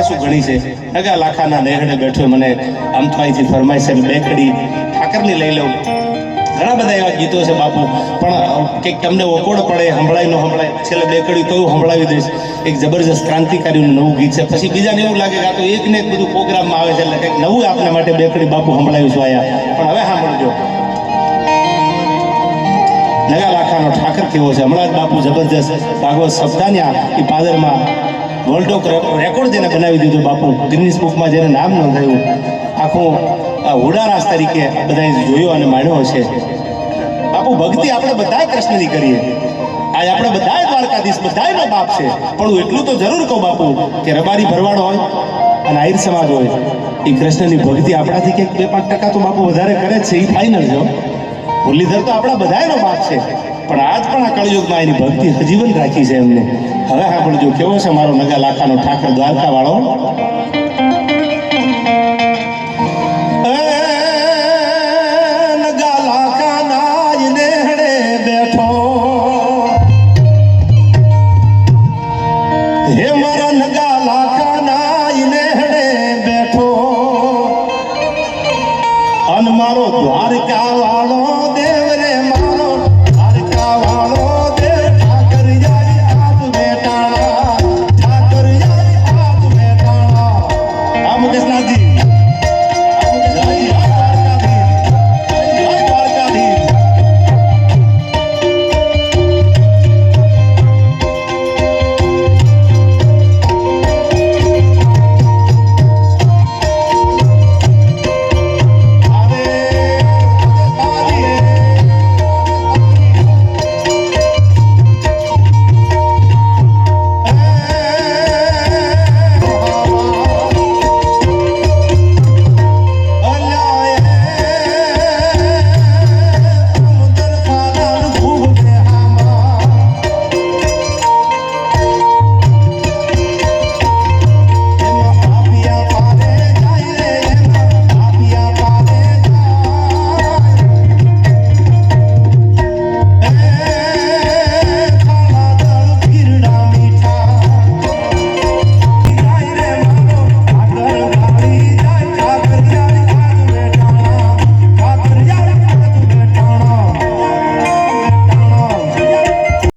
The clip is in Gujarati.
શું ઘણી છે. નગા લાખાના નેહડે બેઠો મને આમ તો અહીંથી ફરમાઈશ બે કડી ઠાકરની લઈ લઉં. ઘણા બધા એવા ગીતો છે બાપુ, પણ કંઈક તમને ઓકોડ પડે, સંભળાય ન સંભળાય, છેલ્લે બે કડી તો હું સંભળાવી દઈશ. એક જબરજસ્ત ક્રાંતિકારીનું નવું ગીત છે. પછી બીજાને એવું લાગે કે આ તો એક ને એક બધું પ્રોગ્રામમાં આવે છે એટલે કંઈક નવું આપણા માટે બે કડી બાપુ સંભળાવીશું આયા. પણ હવે સાંભળજો, નગા લાખાનો ઠાકર કેવો છે. હમણાં જ બાપુ જબરજસ્ત ભાગવત સપ્તાહના એ પાદરમાં વર્લ્ડ રેકોર્ડ જેને બનાવી દીધું બાપુ, ગિનિસ બુકમાં જેને નામ નોંધાયું, આખું હુડારાસ તરીકે બધાએ જોયો અને માણ્યો છે. બાપુ ભક્તિ આપણે બધાય કૃષ્ણની કરીએ. આજ આપણે બધાય દ્વારકાધીશ, બધાયનો બાપ છે. પણ હું એટલું તો જરૂર કહું બાપુ કે રબારી ભરવાડ હોય અને આહિર સમાજ હોય, એ કૃષ્ણની ભક્તિ આપણાથી કંઈક 2-5% તો બાપુ વધારે કરે છે. એ ફાઇનલ છે. મુરલીધર તો આપણા બધાયનો બાપ છે, પણ આજ પણ આ કળયુગમાં એની ભક્તિ હજીવન રાખી છે એમને. હવે સાંભળજો કેવો છે મારો નગા લાખાનો ઠાકર દ્વારકા વાળો. નગા લાખાના નેહડે બેઠો હે